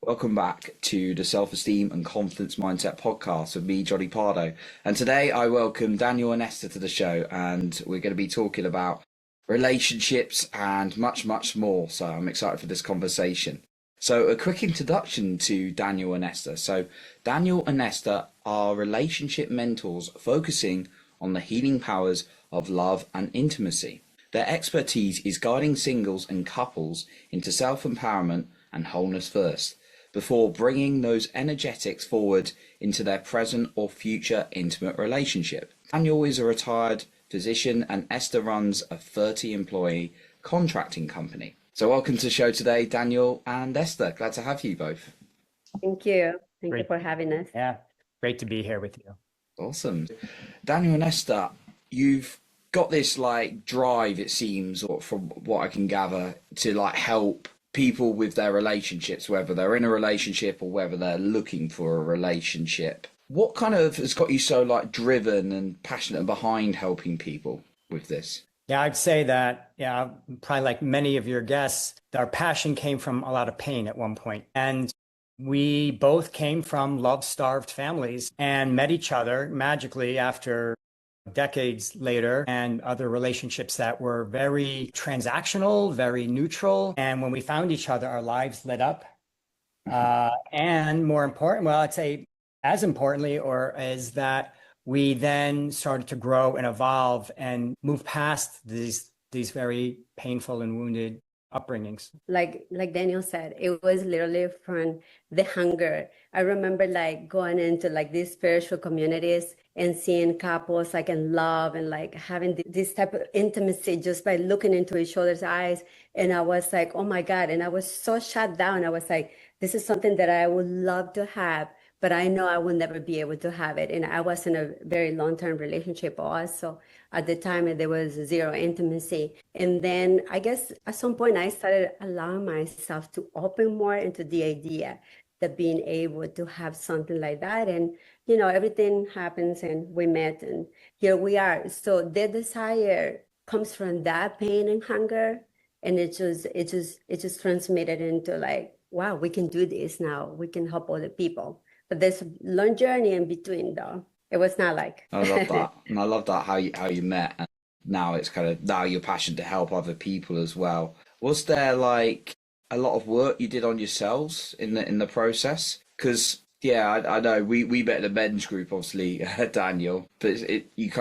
Welcome back to the Self-Esteem and Confidence Mindset podcast with me, Johnny Pardo. And today I welcome Daniel and Esther to the show, and we're going to be talking about relationships and much, much more. So I'm excited for this conversation. So a quick introduction to Daniel and Esther. So Daniel and Esther are relationship mentors focusing on the healing powers of love and intimacy. Their expertise is guiding singles and couples into self-empowerment and wholeness first, before bringing those energetics forward into their present or future intimate relationship. Daniel is a retired physician and Esther runs a 30-employee contracting company. So welcome to the show today, Daniel and Esther. Glad to have you both. Thank you. Thank you Great. for having us. Yeah, great to be here with you. Awesome. Daniel and Esther, you've got this drive, it seems, or from what I can gather, to help people with their relationships, whether they're in a relationship or whether they're looking for a relationship. What kind of has got you so driven and passionate behind helping people with this? Yeah, I'd say that, probably like many of your guests, our passion came from a lot of pain at one point. And we both came from love-starved families and met each other magically after decades later, and other relationships that were very transactional, very neutral. And when we found each other, our lives lit up. And more important, well, I'd say as importantly, or is that we then started to grow and evolve and move past these very painful and wounded upbringings. Like Daniel said, it was literally from the hunger. I remember going into these spiritual communities and seeing couples in love and having this type of intimacy just by looking into each other's eyes. And I was like, oh my God. And I was so shut down. I was like, this is something that I would love to have, but I know I will never be able to have it. And I was in a very long-term relationship also. At the time, there was zero intimacy. And then I guess at some point, I started allowing myself to open more into the idea that being able to have something like that. And, everything happens and we met and here we are. So the desire comes from that pain and hunger. And it just transmitted into wow, we can do this now. We can help other people. But there's a long journey in between, though. It was not like. I love that. And I love that how you met. And now it's now your passion to help other people as well. Was there a lot of work you did on yourselves in the process? Because I know we met in a men's group, obviously, Daniel, but you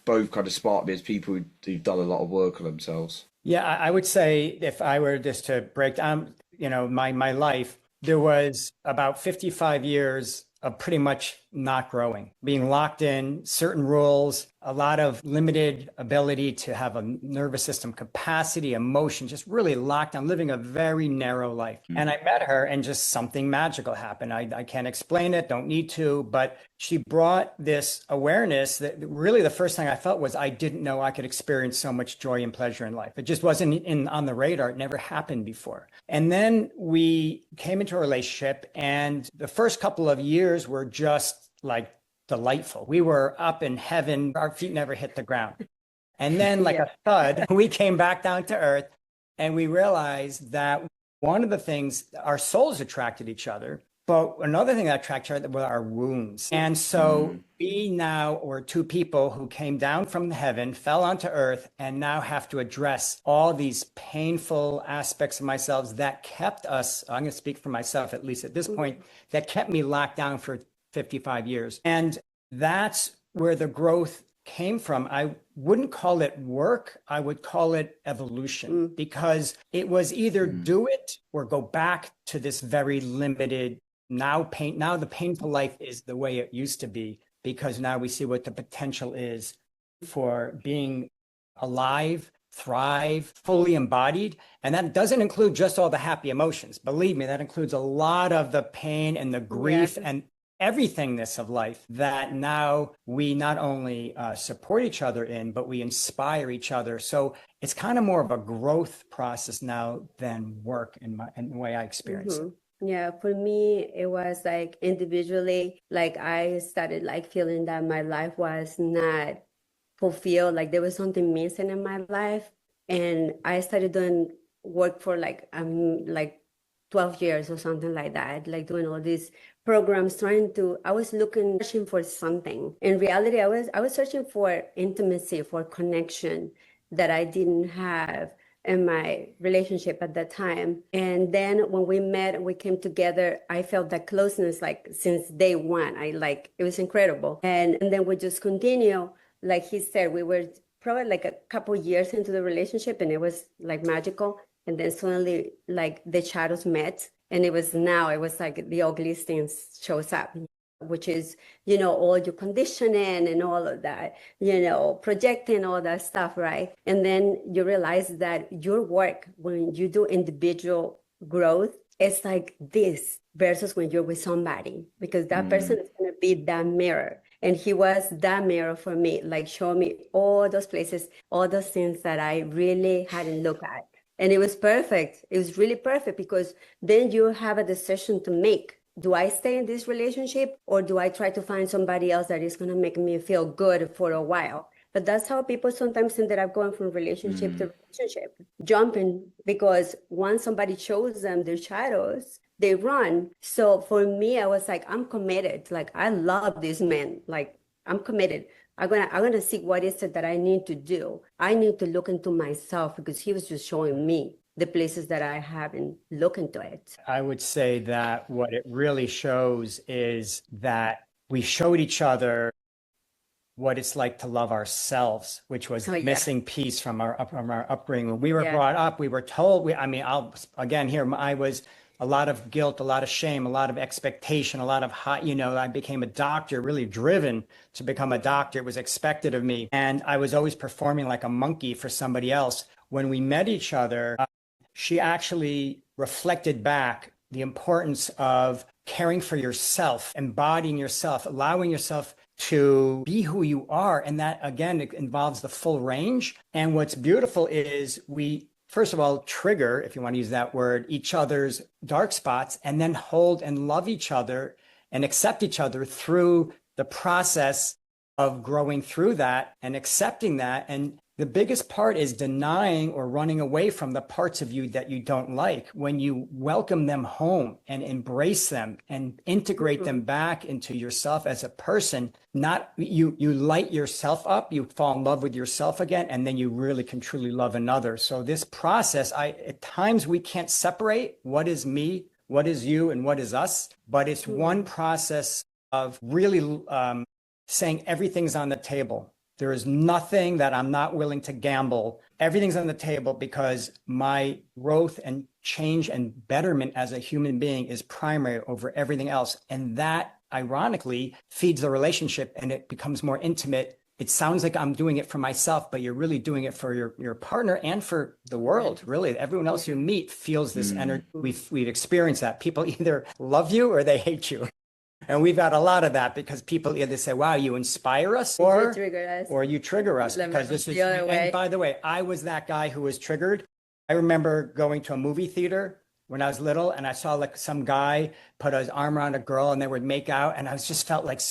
both sparked me as people who've done a lot of work on themselves. Yeah, I would say if I were just to break down, my life, there was about 55 years of pretty much not growing, being locked in certain rules, a lot of limited ability to have a nervous system capacity, emotion, just really locked down, living a very narrow life. And I met her and just something magical happened. I can't explain it, don't need to, but she brought this awareness that really the first thing I felt was I didn't know I could experience so much joy and pleasure in life. It just wasn't on the radar. It never happened before. And then we came into a relationship and the first couple of years were just delightful. We were up in heaven. Our feet never hit the ground. And then a thud, we came back down to earth and we realized that one of the things, our souls attracted each other, but another thing that attracted each other were our wounds. And so we now were two people who came down from heaven, fell onto earth, and now have to address all these painful aspects of ourselves that kept us, I'm going to speak for myself, at least at this point, that kept me locked down for 55 years. And that's where the growth came from. I wouldn't call it work. I would call it evolution because it was either do it or go back to this very limited now the painful life is the way it used to be because now we see what the potential is for being alive, thrive, fully embodied. And that doesn't include just all the happy emotions. Believe me, that includes a lot of the pain and the grief and everythingness of life that now we not only support each other in, but we inspire each other. So it's kind of more of a growth process now than work in the way I experience it. Yeah, for me, it was individually, I started feeling that my life was not fulfilled, there was something missing in my life. And I started doing work for 12 years or something like that, like doing all these programs, I was searching for something. In reality, I was searching for intimacy, for connection that I didn't have in my relationship at that time. And then when we met, we came together, I felt that closeness like since day one. It was incredible. And then we just continue. Like he said, we were probably like a couple years into the relationship and it was like magical. And then suddenly like the shadows met and it was like the ugliest things shows up, which is, all your conditioning and all of that, projecting all that stuff, right? And then you realize that your work, when you do individual growth, it's like this versus when you're with somebody, because that person is going to be that mirror. And he was that mirror for me, like showing me all those places, all those things that I really hadn't looked at. And it was perfect. It was really perfect because then you have a decision to make. Do I stay in this relationship or do I try to find somebody else that is going to make me feel good for a while? But that's how people sometimes ended up going from relationship to relationship, jumping, because once somebody shows them their shadows, they run. So for me, I was like, I'm committed. Like, I love this man. Like, I'm committed. I'm gonna see what is it that I need to do. I need to look into myself because he was just showing me the places that I haven't looked into it. I would say that what it really shows is that we showed each other what it's like to love ourselves, which was missing piece from our upbringing. When we were brought up, we were told, I was a lot of guilt, a lot of shame, a lot of expectation, a lot of I became a doctor, really driven to become a doctor. It was expected of me. And I was always performing like a monkey for somebody else. When we met each other, she actually reflected back the importance of caring for yourself, embodying yourself, allowing yourself to be who you are. And that, again, it involves the full range. And what's beautiful is we, first of all, trigger, if you want to use that word, each other's dark spots, and then hold and love each other and accept each other through the process of growing through that and accepting that. And the biggest part is denying or running away from the parts of you that you don't like. When you welcome them home and embrace them and integrate them back into yourself as a person, not you light yourself up, you fall in love with yourself again, and then you really can truly love another. So this process, at times we can't separate what is me, what is you, and what is us, but it's one process of really saying everything's on the table. There is nothing that I'm not willing to gamble. Everything's on the table because my growth and change and betterment as a human being is primary over everything else. And that, ironically, feeds the relationship and it becomes more intimate. It sounds like I'm doing it for myself, but you're really doing it for your partner and for the world. Really, everyone else you meet feels this energy. We've experienced that. People either love you or they hate you. And we've had a lot of that because people either say, wow, you inspire us, or you trigger us. Because this is, and by the way, I was that guy who was triggered. I remember going to a movie theater when I was little and I saw like some guy put his arm around a girl and they would make out. And I just felt like,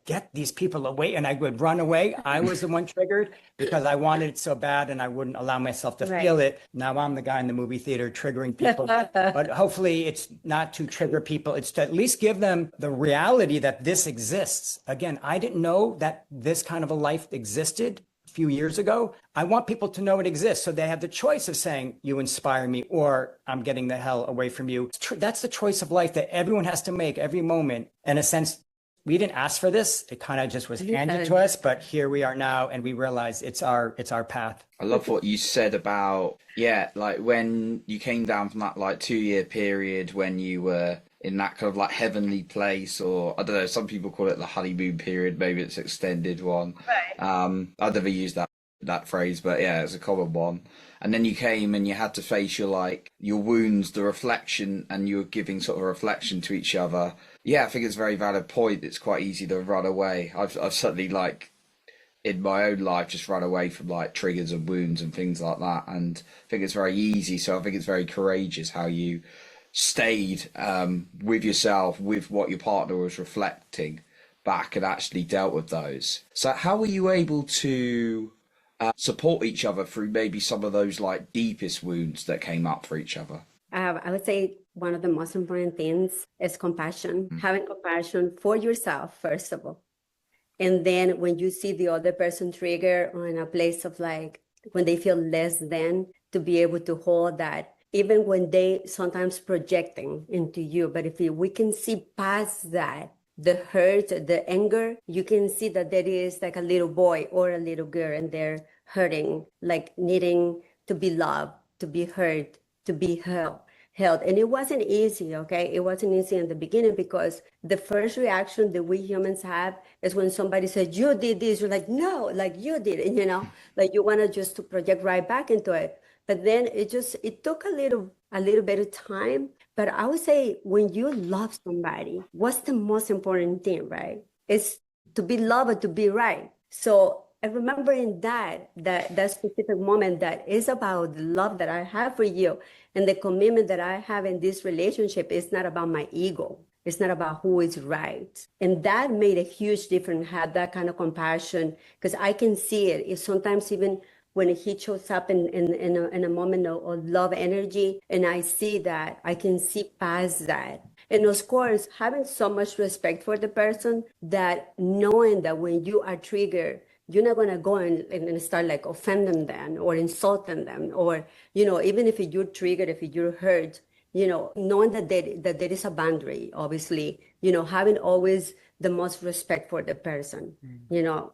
get these people away. And I would run away. I was the one triggered because I wanted it so bad and I wouldn't allow myself to feel it. Now I'm the guy in the movie theater triggering people. But hopefully it's not to trigger people. It's to at least give them the reality that this exists. Again, I didn't know that this kind of a life existed few years ago. I want people to know it exists so they have the choice of saying, you inspire me, or I'm getting the hell away from you. That's the choice of life that everyone has to make every moment. In a sense, we didn't ask for this. It kind of just was handed to us, but here we are now and we realize it's our path. I love what you said about, like when you came down from that like 2-year period when you were in that kind of like heavenly place, or I don't know, some people call it the honeymoon period, maybe it's extended one. Right. I've never used that phrase, but yeah, it's a common one. And then you came and you had to face your wounds, the reflection, and you were giving sort of a reflection to each other. Yeah, I think it's a very valid point. It's quite easy to run away. I've certainly in my own life just run away from like triggers and wounds and things like that. And I think it's very easy. So I think it's very courageous how you stayed with yourself, with what your partner was reflecting back, and actually dealt with those. So how were you able to support each other through maybe some of those like deepest wounds that came up for each other? I would say one of the most important things is compassion, having compassion for yourself, first of all. And then when you see the other person trigger or in a place of like, when they feel less than, to be able to hold that, even when they sometimes projecting into you. But if we can see past that, the hurt, the anger, you can see that there is like a little boy or a little girl and they're hurting, like needing to be loved, to be heard, to be held. And it wasn't easy, okay? It wasn't easy in the beginning because the first reaction that we humans have is when somebody says, you did this, you're like, no, like you did it, like you want to just to project right back into it. But then it took a little bit of time. But I would say when you love somebody, what's the most important thing, right? It's to be loved, to be right. So I remember in that specific moment that is about the love that I have for you and the commitment that I have in this relationship. It's not about my ego. It's not about who is right. And that made a huge difference, have that kind of compassion, because I can see it. It's sometimes even when he shows up in a moment of love energy, and I see that, I can see past that. And of course, having so much respect for the person that knowing that when you are triggered, you're not going to go and start like offending them or insulting them, or, even if you're triggered, if you're hurt, knowing that there is a boundary, obviously, having always the most respect for the person,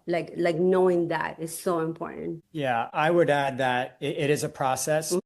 like knowing that is so important. Yeah, I would add that it is a process.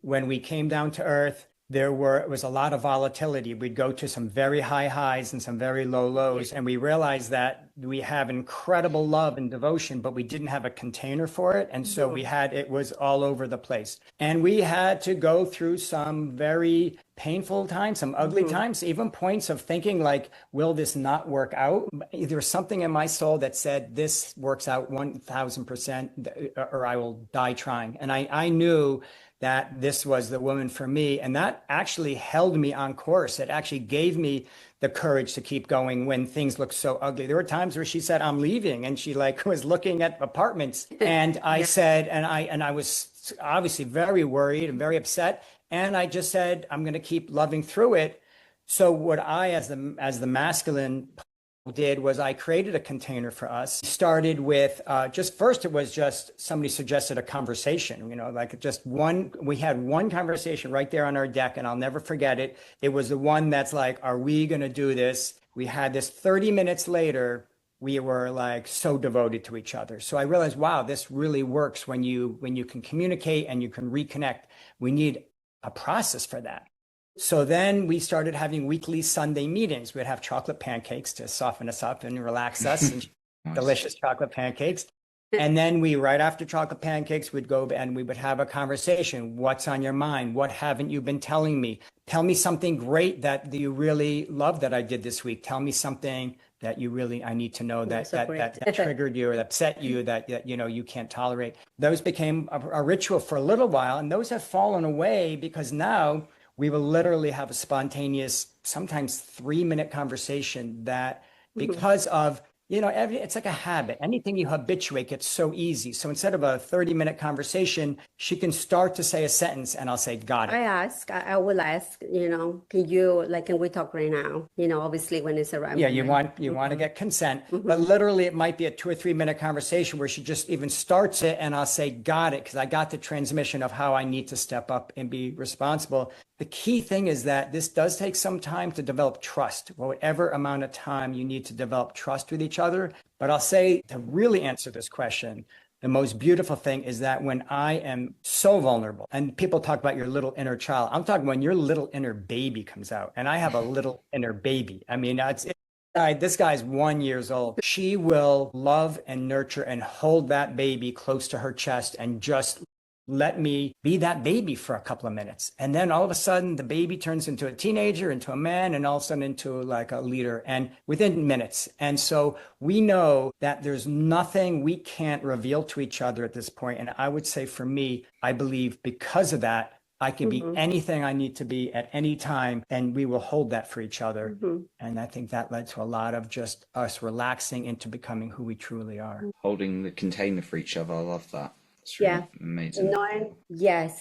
When we came down to earth, it was a lot of volatility. We'd go to some very high highs and some very low lows. And we realized that we have incredible love and devotion, but we didn't have a container for it. And so it was all over the place. And we had to go through some very painful times, some ugly times, even points of thinking like, will this not work out? There was something in my soul that said, this works out 1000%, or I will die trying. And I knew that this was the woman for me. And that actually held me on course. It actually gave me the courage to keep going when things looked so ugly. There were times where she said, I'm leaving. And she like was looking at apartments. And I said, and I was obviously very worried and very upset. And I just said, I'm going to keep loving through it. So what I, as the masculine did, was I created a container for us. Started with first it was just somebody suggested a conversation, we had one conversation right there on our deck, and I'll never forget it. It was the one that's like, are we going to do this? We had this 30 minutes later. We were like so devoted to each other. So I realized, wow, this really works when you can communicate and you can reconnect. We need a process for that. So then we started having weekly Sunday meetings. We'd have chocolate pancakes to soften us up and relax us, and nice. Delicious chocolate pancakes. And then right after chocolate pancakes, we'd go and we would have a conversation. What's on your mind? What haven't you been telling me? Tell me something great that you really love that I did this week. Tell me something that I need to know that triggered you or upset you, that you can't tolerate. Those became a ritual for a little while, and those have fallen away because now we will literally have a spontaneous, sometimes 3-minute conversation that because of, it's like a habit. Anything you habituate gets so easy. So instead of a 30-minute conversation, she can start to say a sentence and I'll say, got it. I will ask, can we talk right now? Obviously when it's around. Yeah, you want to get consent, but literally it might be a 2 or 3 minute conversation where she just even starts it and I'll say, got it. Because I got the transmission of how I need to step up and be responsible. The key thing is that this does take some time to develop trust, whatever amount of time you need to develop trust with each other. But I'll say, to really answer this question, the most beautiful thing is that when I am so vulnerable, and people talk about your little inner child, I'm talking when your little inner baby comes out, and I have a little inner baby. I mean, this guy's 1 year old. She will love and nurture and hold that baby close to her chest and just let me be that baby for a couple of minutes. And then all of a sudden the baby turns into a teenager, into a man, and all of a sudden into like a leader, and within minutes. And so we know that there's nothing we can't reveal to each other at this point. And I would say for me, I believe because of that, I can be anything I need to be at any time, and we will hold that for each other. And I think that led to a lot of just us relaxing into becoming who we truly are. Holding the container for each other. I love that. It's Yeah. really amazing.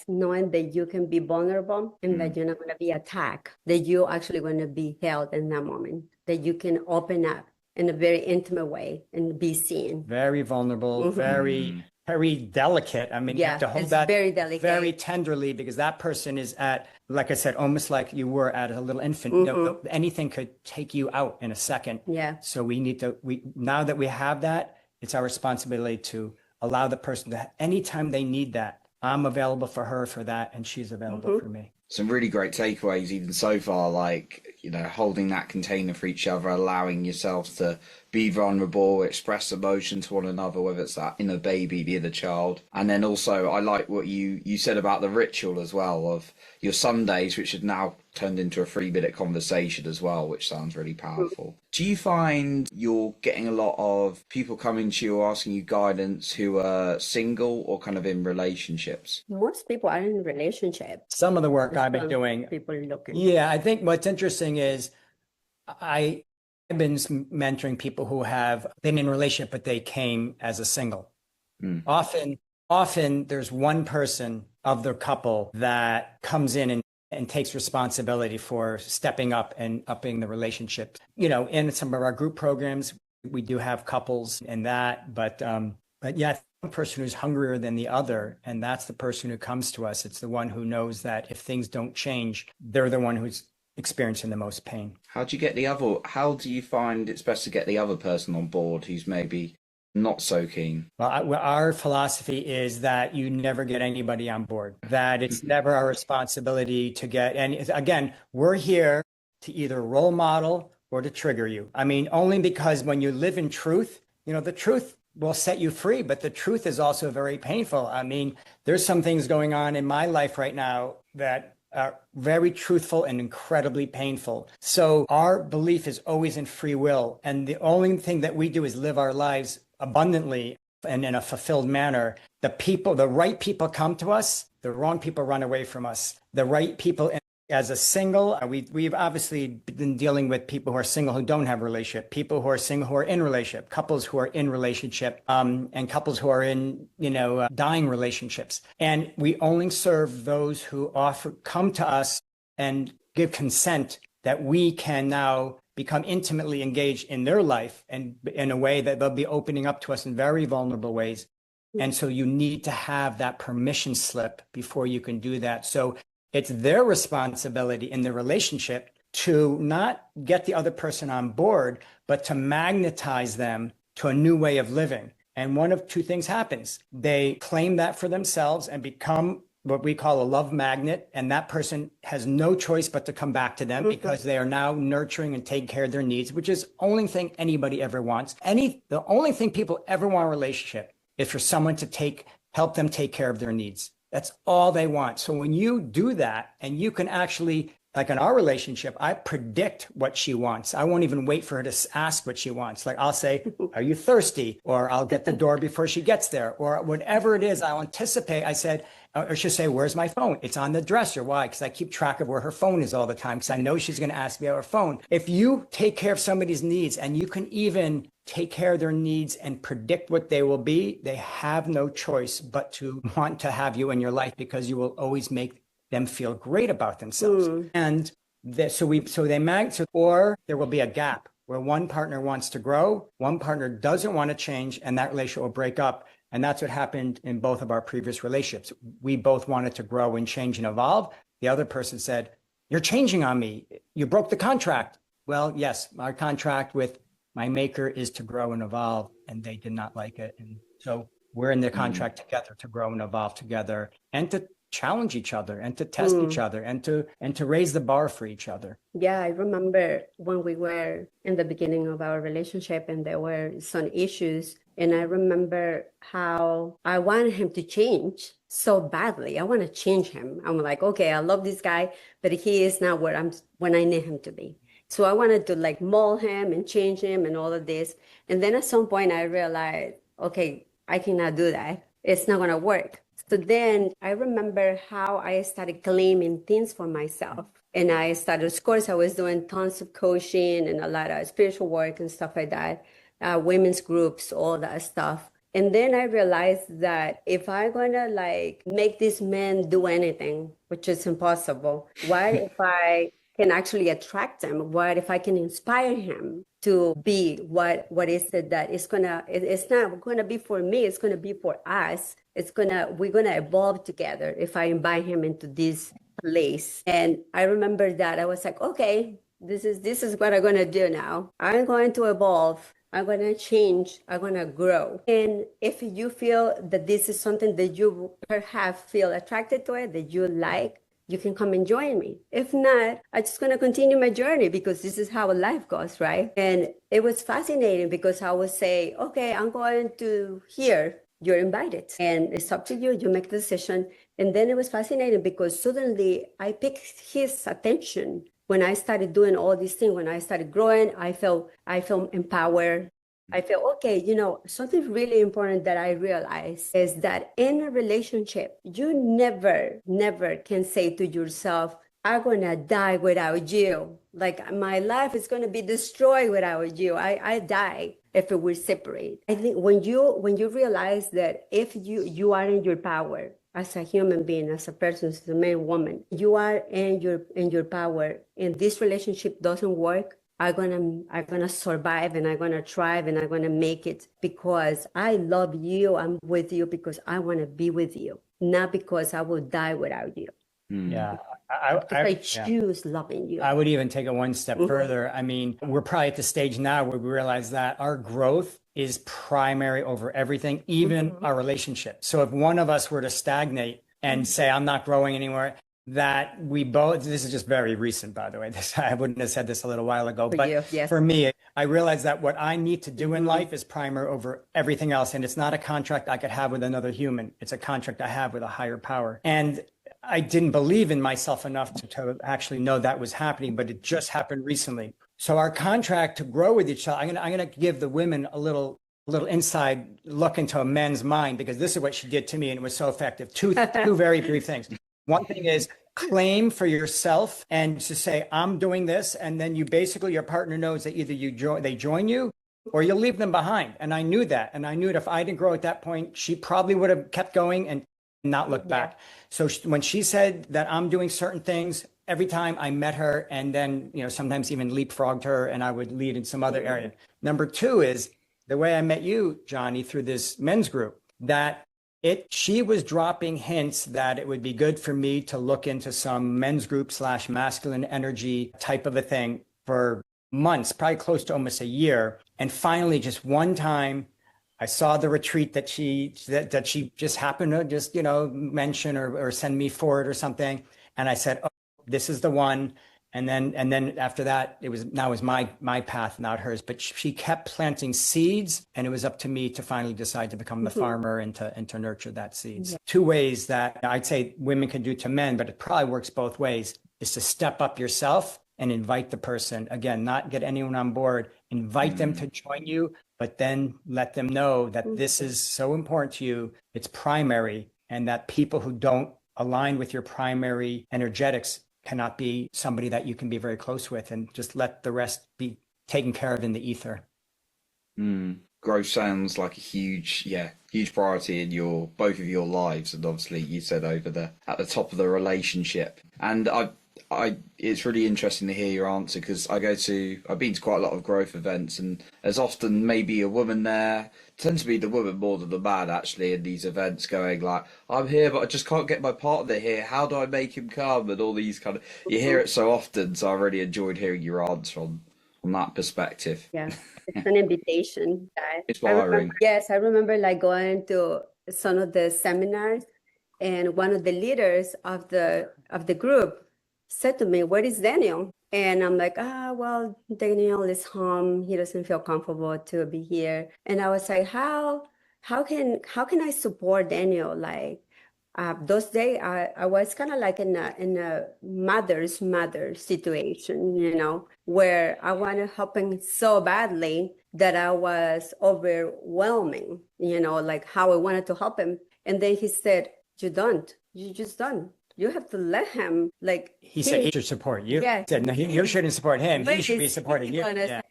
Knowing that you can be vulnerable and that Mm. you're not going to be attacked, that you're actually going to be held in that moment, that you can open up in a very intimate way and be seen. Very vulnerable, Mm. very delicate. I mean, you have Yeah, to hold it's that very delicate. very tenderly because that person is at, like I said, almost like you were at a little infant. Anything could take you out in a second. Yeah. So now that we have that, it's our responsibility to allow the person to, anytime they need that, I'm available for her for that, and she's available for me. Some really great takeaways even so far, like, holding that container for each other, allowing yourselves to be vulnerable, express emotion to one another, whether it's that inner baby, the inner child. And then also I like what you said about the ritual as well of your Sundays, which have now turned into a 3-minute conversation as well, which sounds really powerful. Do you find you're getting a lot of people coming to you asking you guidance who are single or kind of in relationships? Most people are in relationships. Some of the work I've been doing, People looking. yeah, I think what's interesting is I've been mentoring people who have been in a relationship, but they came as a single. Often there's one person of the couple that comes in and takes responsibility for stepping up and upping the relationship. In some of our group programs, we do have couples in that, but yeah, one person who's hungrier than the other, and that's the person who comes to us. It's the one who knows that if things don't change, they're the one who's experiencing the most pain. How do you find it's best to get the other person on board who's maybe not so keen? Well, our philosophy is that you never get anybody on board, that it's never our responsibility to get, and again, we're here to either role model or to trigger you. I mean, only because when you live in truth, the truth will set you free, but the truth is also very painful. I mean, there's some things going on in my life right now that are very truthful and incredibly painful. So our belief is always in free will. And the only thing that we do is live our lives abundantly and in a fulfilled manner. The right people come to us, the wrong people run away from us. The right people, as a single, we've obviously been dealing with people who are single who don't have a relationship, people who are single who are in relationship, couples who are in relationship, and couples who are in dying relationships. And we only serve those who come to us and give consent that we can now become intimately engaged in their life and in a way that they'll be opening up to us in very vulnerable ways. And so you need to have that permission slip before you can do that. So it's their responsibility in the relationship to not get the other person on board, but to magnetize them to a new way of living. And one of two things happens. They claim that for themselves and become what we call a love magnet. And that person has no choice but to come back to them because they are now nurturing and taking care of their needs, which is the only thing anybody ever wants. The only thing people ever want in a relationship is for someone to help them take care of their needs. That's all they want. So when you do that, and you can actually, like in our relationship, I predict what she wants. I won't even wait for her to ask what she wants. Like I'll say, are you thirsty? Or I'll get the door before she gets there. Or whatever it is, I'll anticipate. I said, or she'll say, where's my phone? It's on the dresser. Why? Because I keep track of where her phone is all the time because I know she's going to ask me about her phone. If you take care of somebody's needs and you can even take care of their needs and predict what they will be, they have no choice but to want to have you in your life because you will always make them feel great about themselves. And or there will be a gap where one partner wants to grow, one partner doesn't want to change, and that relationship will break up. And that's what happened in both of our previous relationships. We both wanted to grow and change and evolve. The other person said, you're changing on me. You broke the contract. Well, yes, our contract with my maker is to grow and evolve, and they did not like it. And so we're in the contract together to grow and evolve together and to challenge each other and to test each other and to raise the bar for each other. Yeah, I remember when we were in the beginning of our relationship and there were some issues. And I remember how I wanted him to change so badly. I want to change him. I'm like, okay, I love this guy, but he is not when I need him to be. So I wanted to like mold him and change him and all of this. And then at some point I realized, okay, I cannot do that. It's not going to work. So then I remember how I started claiming things for myself. And I started, of course, I was doing tons of coaching and a lot of spiritual work and stuff like that, women's groups, all that stuff. And then I realized that if I'm gonna like make this man do anything, which is impossible, what if I can actually attract him? What if I can inspire him to be what is it that is gonna it's not gonna be for me, it's gonna be for us. We're gonna evolve together if I invite him into this place. And I remember that I was like, okay, this is what I'm gonna do now. I'm going to evolve. I'm gonna change. I'm gonna grow. And if you feel that this is something that you perhaps feel attracted to it, that you like, you can come and join me. If not, I'm just gonna continue my journey because this is how life goes, right? And it was fascinating because I would say, okay, I'm going to here. You're invited, and it's up to you. You make the decision. And then it was fascinating because suddenly I picked his attention. When I started doing all these things, when I started growing, I felt empowered. I felt, okay, something really important that I realized is that in a relationship, you never can say to yourself, I'm gonna die without you. Like my life is gonna be destroyed without you. I die if we separate. I think when you realize that if you are in your power as a human being, as a person, as a man, woman, you are in your power, and this relationship doesn't work, I'm gonna survive, and I'm gonna thrive, and I'm gonna make it because I love you. I'm with you because I want to be with you, not because I will die without you. Yeah. I choose loving you. I would even take it one step further. I mean, we're probably at the stage now where we realize that our growth is primary over everything, even our relationship. So if one of us were to stagnate and say, I'm not growing anymore, that we both, this is just very recent, by the way, I wouldn't have said this a little while ago, but yes. For me, I realized that what I need to do in life is primary over everything else. And it's not a contract I could have with another human. It's a contract I have with a higher power. And I didn't believe in myself enough to actually know that was happening, but it just happened recently. So our contract to grow with each other, I'm gonna give the women a little inside look into a man's mind, because this is what she did to me, and it was so effective. Two very brief things. One thing is claim for yourself and to say, I'm doing this. And then you basically, your partner knows that either they join you or you'll leave them behind. And I knew that. And I knew that if I didn't grow at that point, she probably would have kept going and not looked back. So when she said that I'm doing certain things, every time I met her, and then, sometimes even leapfrogged her, and I would lead in some other area. Number two is the way I met you, Johnny, through this men's group, that she was dropping hints that it would be good for me to look into some men's group / masculine energy type of a thing for months, probably close to almost a year. And finally, just one time, I saw the retreat that she just happened to just, mention or send me for it or something. And I said, oh, this is the one. And then after that, it was my path, not hers. But she kept planting seeds, and it was up to me to finally decide to become the farmer and to nurture that seeds. Yeah. Two ways that I'd say women can do to men, but it probably works both ways, is to step up yourself and invite the person. Again, not get anyone on board, invite them to join you, but then let them know that this is so important to you, it's primary, and that people who don't align with your primary energetics cannot be somebody that you can be very close with, and just let the rest be taken care of in the ether. Growth sounds like a huge priority in both of your lives, and obviously you said at the top of the relationship. And it's really interesting to hear your answer, because I've been to quite a lot of growth events, and there's often maybe a woman there. Tends to be the woman more than the man, actually, in these events, going like, I'm here but I just can't get my partner here, how do I make him come, and all these kind of, you hear it so often. So I really enjoyed hearing your answer on that perspective. Yeah, it's an invitation. Inspiring. I remember like going to some of the seminars, and one of the leaders of the group said to me, where is Daniel? And I'm like, well, Daniel is home. He doesn't feel comfortable to be here. And I was like, how can I support Daniel? Like those days, I was kind of like in a mother's situation, where I want to help him so badly that I was overwhelming, like how I wanted to help him. And then he said, you just don't. You have to let him, like... He said he should support you. Yeah. He said, no, you shouldn't support him. He should be supporting you.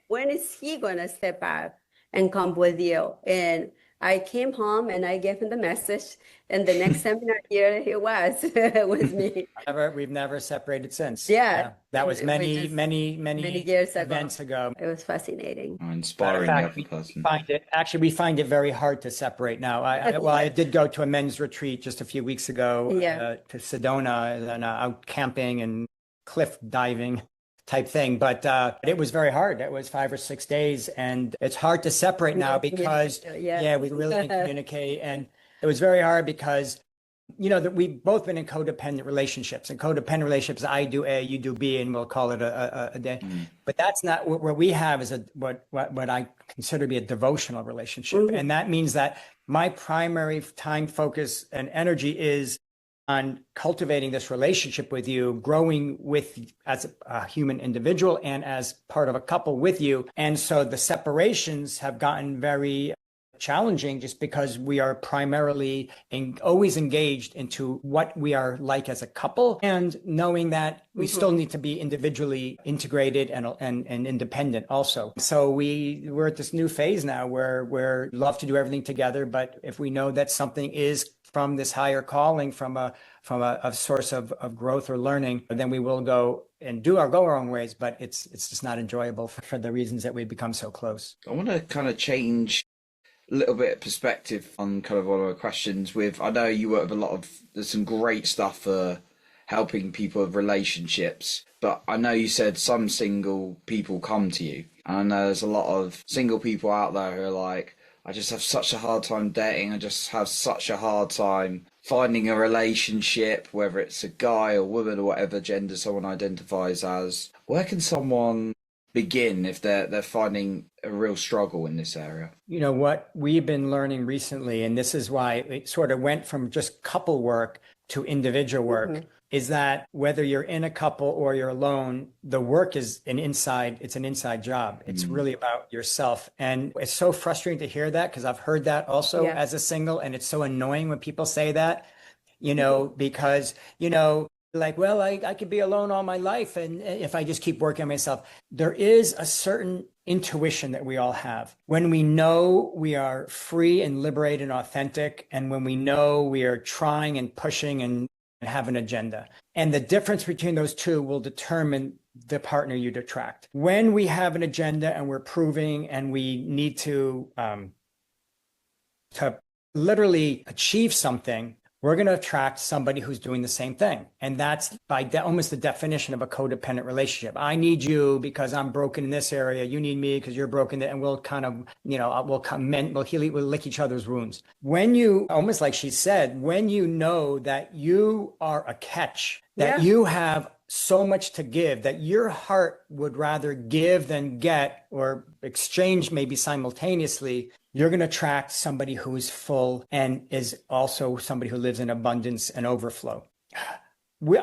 When is he going to step up and come with you? And I came home and I gave him the message, and the next seminar here he was with me. We've never separated since. Yeah, That was we many, just many, many many years ago. events ago. It was fascinating. Oh, Matter of inspiring the fact, other person. we find it very hard to separate now. I did go to a men's retreat just a few weeks ago to Sedona, and out camping and cliff diving type thing. But it was very hard. It was 5 or 6 days, and it's hard to separate now because we really didn't communicate, and it was very hard because that we've both been in codependent relationships. And codependent relationships, I do A, you do B, and we'll call it a day. But that's not what we have is what I consider to be a devotional relationship. And that means that my primary time, focus, and energy is on cultivating this relationship with you, growing with as a human individual and as part of a couple with you. And so the separations have gotten very challenging just because we are primarily always engaged into what we are like as a couple, and knowing that we still need to be individually integrated and independent also. So we're at this new phase now where we're love to do everything together, but if we know that something is from this higher calling, from a source of growth or learning, then we will go our own ways, but it's just not enjoyable for the reasons that we've become so close. I want to kind of change a little bit of perspective on kind of one of my questions I know you work with there's some great stuff for helping people with relationships, but I know you said some single people come to you. And I know there's a lot of single people out there who are like, I just have such a hard time dating. I just have such a hard time finding a relationship, whether it's a guy or woman or whatever gender someone identifies as. Where can someone begin if they're finding a real struggle in this area? What we've been learning recently, and this is why it sort of went from just couple work to individual work, is that whether you're in a couple or you're alone, the work is an inside job. It's really about yourself. And it's so frustrating to hear that, because I've heard that also as a single, and it's so annoying when people say that, because, like, well, I could be alone all my life, and if I just keep working on myself. There is a certain intuition that we all have. When we know we are free and liberated and authentic, and when we know we are trying and pushing and have an agenda. And the difference between those two will determine the partner you'd attract. When we have an agenda and we're proving and we need to literally achieve something, we're going to attract somebody who's doing the same thing. And that's almost the definition of a codependent relationship. I need you because I'm broken in this area. You need me because you're broken. And we'll kind of, we'll lick each other's wounds. When you, almost like she said, when you know that you are a catch, that you have so much to give, that your heart would rather give than get, or exchange maybe simultaneously, you're going to attract somebody who is full and is also somebody who lives in abundance and overflow.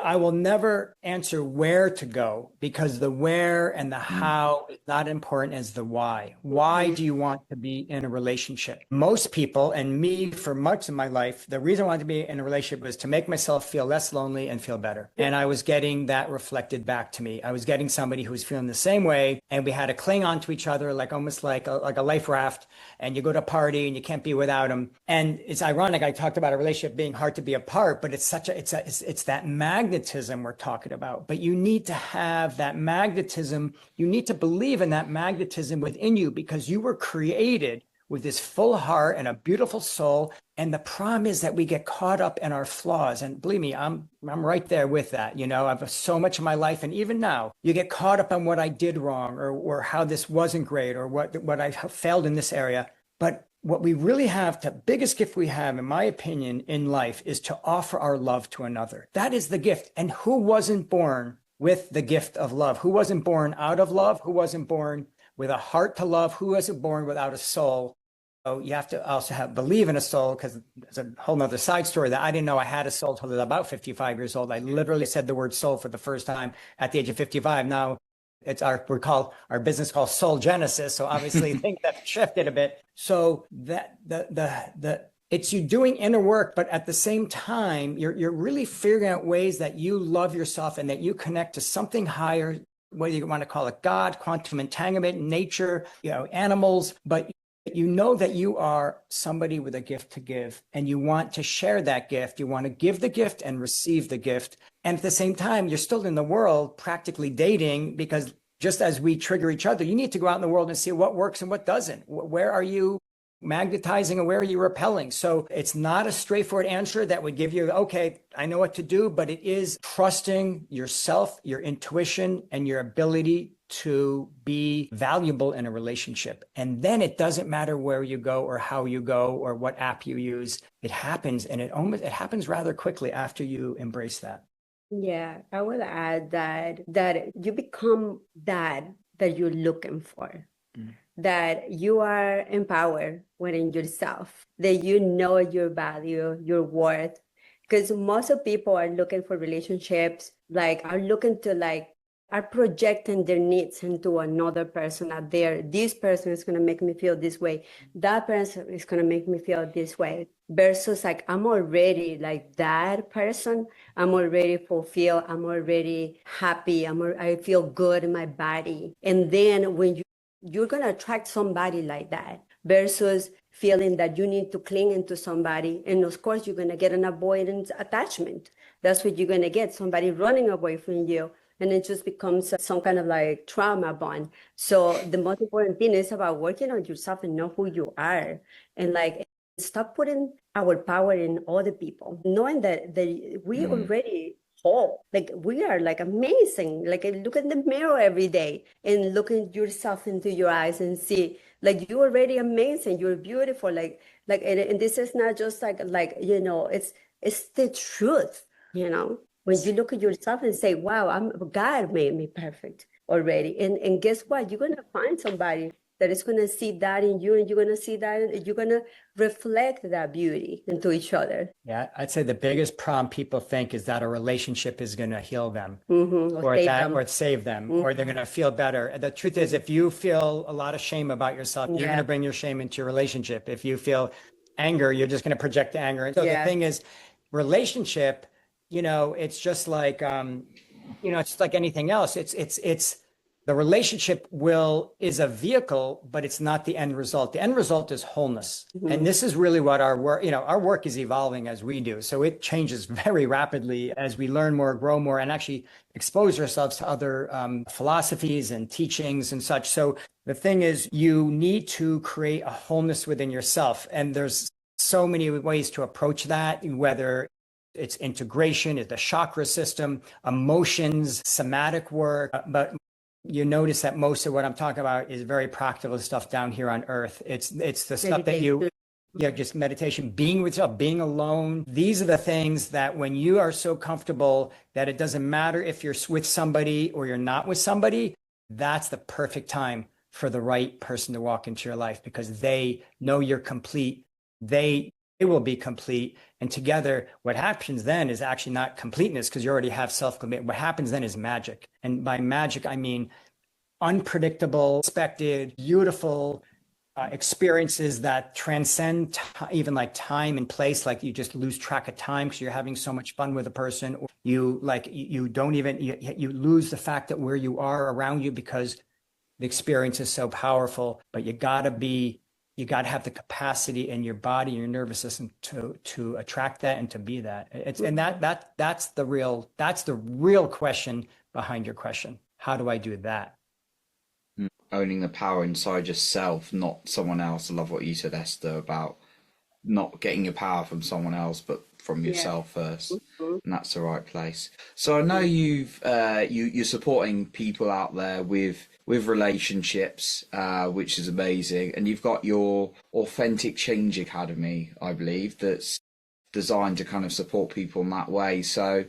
I will never answer where to go, because the where and the how is not important as the why. Why do you want to be in a relationship? Most people, and me for much of my life, the reason I wanted to be in a relationship was to make myself feel less lonely and feel better. And I was getting that reflected back to me. I was getting somebody who was feeling the same way, and we had to cling on to each other almost like a life raft. And you go to a party and you can't be without them. And it's ironic. I talked about a relationship being hard to be apart, but it's that magnetism we're talking about. But you need to have that magnetism. You need to believe in that magnetism within you, because you were created with this full heart and a beautiful soul. And the problem is that we get caught up in our flaws. And believe me, I'm right there with that. I've so much of my life, and even now, you get caught up on what I did wrong, or how this wasn't great, or what I failed in this area. But what we really have, the biggest gift we have, in my opinion, in life, is to offer our love to another. That is the gift. And who wasn't born with the gift of love? Who wasn't born out of love? Who wasn't born with a heart to love? Who wasn't born without a soul? So you have to also believe in a soul, because there's a whole nother side story that I didn't know I had a soul until I was about 55 years old. I literally said the word soul for the first time at the age of 55. Now it's our business called Soul Genesis. So obviously things have shifted a bit. So that it's you doing inner work, but at the same time, you're really figuring out ways that you love yourself and that you connect to something higher, whether you want to call it God, quantum entanglement, nature, animals, but You know that you are somebody with a gift to give, and you want to share that gift. You want to give the gift and receive the gift. And at the same time, you're still in the world practically dating, because just as we trigger each other, you need to go out in the world and see what works and what doesn't. Where are you magnetizing and where are you repelling? So it's not a straightforward answer that would give you, okay, I know what to do, but it is trusting yourself, your intuition, and your ability to be valuable in a relationship. And then it doesn't matter where you go or how you go or what app you use. It happens, and it happens rather quickly after you embrace that. Yeah, I will add that you become that you're looking for. That you are empowered within yourself, that you know your value, your worth. Because most of people are looking for relationships, are projecting their needs into another person out there. This person is going to make me feel this way. That person is going to make me feel this way. Versus like, I'm already like that person. I'm already fulfilled. I'm already happy. I feel good in my body. And then when you're going to attract somebody like that versus feeling that you need to cling into somebody. And of course, you're going to get an avoidance attachment. That's what you're going to get, somebody running away from you. And it just becomes some kind of like trauma bond. So the most important thing is about working on yourself and know who you are. And like, stop putting our power in other people, knowing that we already whole. Like we are like amazing. Like look in the mirror every day and look at yourself into your eyes and see like you're already amazing. You're beautiful. And this is not just like it's the truth. When you look at yourself and say, wow, God made me perfect already. And guess what? You're gonna find somebody that is gonna see that in you, and you're gonna see that, and you're gonna reflect that beauty into each other. Yeah, I'd say the biggest problem people think is that a relationship is going to heal them, or save them, or they're going to feel better. And the truth is, if you feel a lot of shame about yourself, you're going to bring your shame into your relationship. If you feel anger, you're just going to project the anger. And so the thing is, relationship, it's just like, it's like anything else. It's the relationship is a vehicle, but it's not the end result. The end result is wholeness. And this is really what our work is evolving as we do. So it changes very rapidly as we learn more, grow more, and actually expose ourselves to other philosophies and teachings and such. So the thing is, you need to create a wholeness within yourself. And there's so many ways to approach that, whether it's integration, it's the chakra system, emotions, somatic work, but you notice that most of what I'm talking about is very practical stuff down here on earth. It's the stuff that just meditation, being with yourself, being alone. These are the things that when you are so comfortable that it doesn't matter if you're with somebody or you're not with somebody, that's the perfect time for the right person to walk into your life, because they know you're complete. They will be complete. And together, what happens then is actually not completeness, because you already have self-commitment. What happens then is magic. And by magic, I mean unpredictable, expected, beautiful experiences that transcend even like time and place. Like you just lose track of time because you're having so much fun with a person. Or you lose the fact that where you are around you, because the experience is so powerful. But you got to have the capacity in your body, your nervous system to attract that and to be that. That's the real question behind your question. How do I do that? Owning the power inside yourself, not someone else. I love what you said, Esther, about not getting your power from someone else, but from yourself first. And that's the right place. So I know you're supporting people out there with relationships, which is amazing. And you've got your Authentic Change Academy, I believe, that's designed to kind of support people in that way. So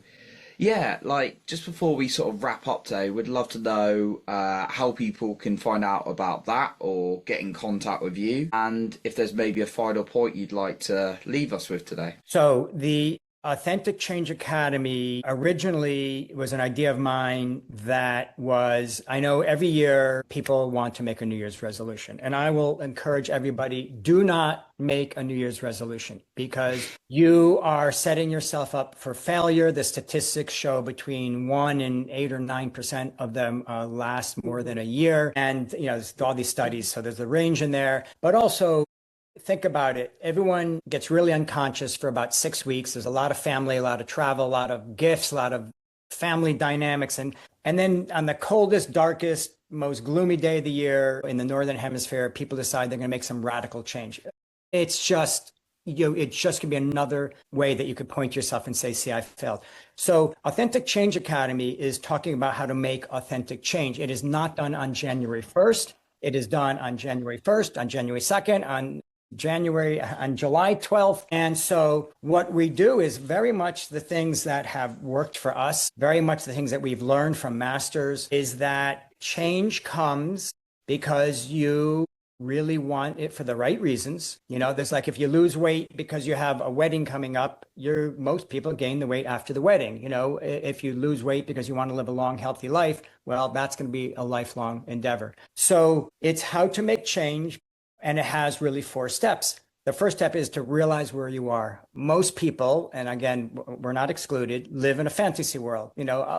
yeah, like just before we sort of wrap up today, we'd love to know how people can find out about that or get in contact with you, and if there's maybe a final point you'd like to leave us with today. So the Authentic Change Academy originally was an idea of mine that was, I know every year people want to make a New Year's resolution. And I will encourage everybody, do not make a New Year's resolution because you are setting yourself up for failure. The statistics show between 1 and 8 or 9% of them last more than a year. And, there's all these studies. So there's a range in there, but also think about it. Everyone gets really unconscious for about 6 weeks. There's a lot of family, a lot of travel, a lot of gifts, a lot of family dynamics. And then on the coldest, darkest, most gloomy day of the year in the Northern Hemisphere, people decide they're going to make some radical change. It's just, it's just going to be another way that you could point yourself and say, see, I failed. So Authentic Change Academy is talking about how to make authentic change. It is not done on January 1st. It is done on January 1st, on January 2nd, on July 12th. And so what we do is very much the things that have worked for us, very much the things that we've learned from masters is that change comes because you really want it for the right reasons. There's like if you lose weight because you have a wedding coming up, most people gain the weight after the wedding. If you lose weight because you want to live a long, healthy life, well, that's going to be a lifelong endeavor. So it's how to make change. And it has really 4 steps. The first step is to realize where you are. Most people, and again, we're not excluded, live in a fantasy world.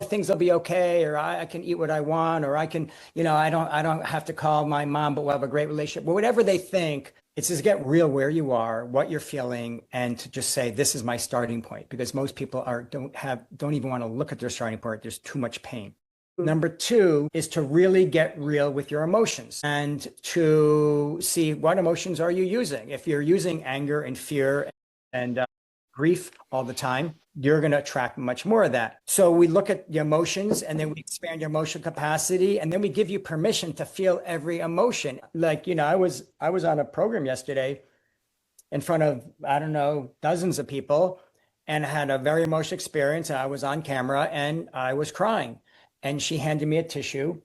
Things will be okay, or I can eat what I want, or I can, I don't have to call my mom, but we'll have a great relationship. But whatever they think, it's just get real where you are, what you're feeling, and to just say, this is my starting point. Because most people don't even want to look at their starting point. There's too much pain. Number 2 is to really get real with your emotions and to see what emotions are you using. If you're using anger and fear and grief all the time, you're going to attract much more of that. So we look at the emotions and then we expand your emotional capacity and then we give you permission to feel every emotion. Like, I was on a program yesterday in front of, I don't know, dozens of people and had a very emotional experience. And I was on camera and I was crying. And she handed me a tissue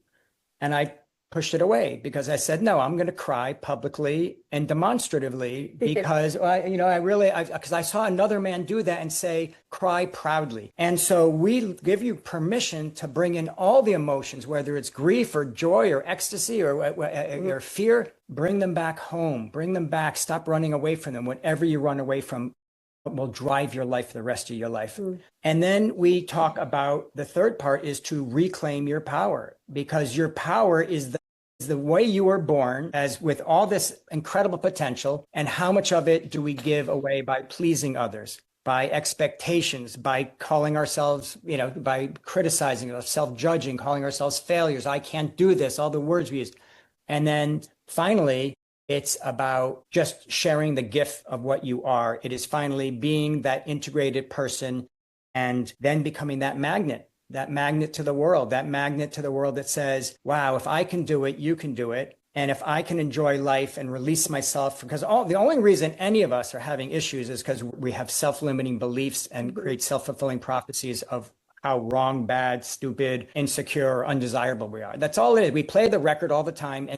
and I pushed it away because I said, no, I'm going to cry publicly and demonstratively because because I saw another man do that and say, cry proudly. And so we give you permission to bring in all the emotions, whether it's grief or joy or ecstasy or fear, bring them back home, bring them back, stop running away from them. Whatever you run away from will drive your life the rest of your life. And then we talk about the third part is to reclaim your power because your power is the way you were born as with all this incredible potential. And how much of it do we give away by pleasing others, by expectations, by calling ourselves, by criticizing ourselves, self-judging, calling ourselves failures. I can't do this, all the words we use. And then finally, it's about just sharing the gift of what you are. It is finally being that integrated person and then becoming that magnet to the world, that says, wow, if I can do it, you can do it. And if I can enjoy life and release myself, because the only reason any of us are having issues is because we have self-limiting beliefs and create self-fulfilling prophecies of how wrong, bad, stupid, insecure, or undesirable we are. That's all it is. We play the record all the time. And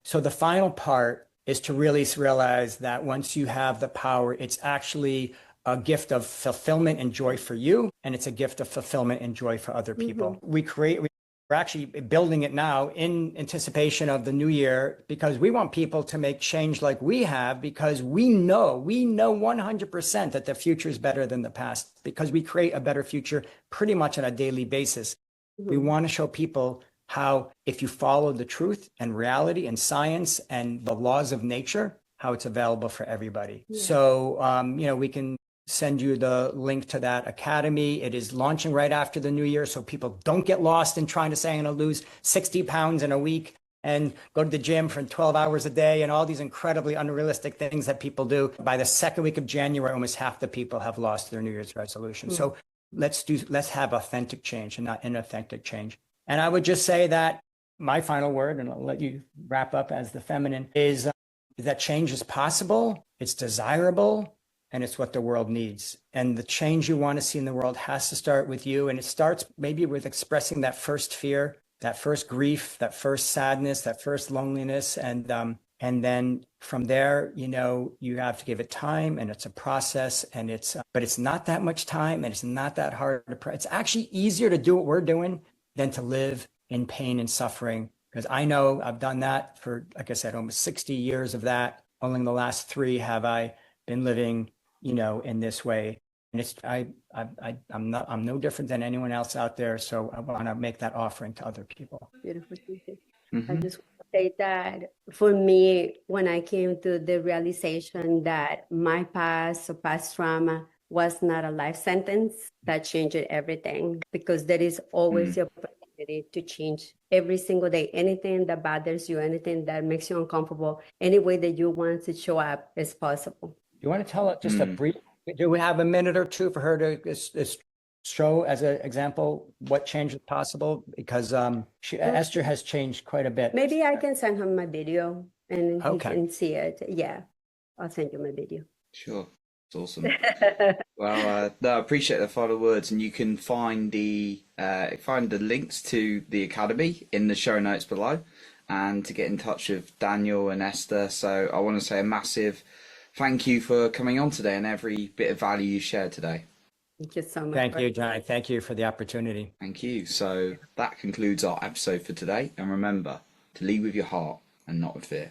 so the final part is to really realize that once you have the power, it's actually a gift of fulfillment and joy for you. And it's a gift of fulfillment and joy for other people. We're actually building it now in anticipation of the new year because we want people to make change like we have because we know 100% that the future is better than the past because we create a better future pretty much on a daily basis. We want to show people how if you follow the truth and reality and science and the laws of nature, how it's available for everybody. Yeah. So, we can send you the link to that academy. It is launching right after the new year. So people don't get lost in trying to say, I'm going to lose 60 pounds in a week and go to the gym for 12 hours a day and all these incredibly unrealistic things that people do. By the second week of January, almost half the people have lost their New Year's resolution. So let's have authentic change and not inauthentic change. And I would just say that my final word, and I'll let you wrap up as the feminine, is that change is possible, it's desirable, and it's what the world needs. And the change you want to see in the world has to start with you. And it starts maybe with expressing that first fear, that first grief, that first sadness, that first loneliness, and And then from there, you have to give it time, and it's a process, and but it's not that much time, and it's not that hard it's actually easier to do what we're doing than to live in pain and suffering. Because I know I've done that for, like I said, almost 60 years of that. Only in the last 3 have I been living, in this way. And I'm no different than anyone else out there. So I want to make that offering to other people. Beautiful. Mm-hmm. I just want to say that for me, when I came to the realization that my past or past trauma was not a life sentence, that changed everything, because there is always the opportunity to change every single day. Anything that bothers you, anything that makes you uncomfortable, any way that you want to show up is possible. You want to tell just a brief, do we have a minute or two for her to show as an example what change is possible? Because Esther has changed quite a bit. Maybe I can send him my video and he Okay. can see it. Yeah, I'll send you my video. Sure. It's awesome. Well, no, I appreciate the final words, and you can find the links to the Academy in the show notes below, and to get in touch with Daniel and Esther. So I want to say a massive thank you for coming on today and every bit of value you shared today. Thank you so much. Thank you, Johnny. Thank you for the opportunity. Thank you. So that concludes our episode for today. And remember to lead with your heart and not with fear.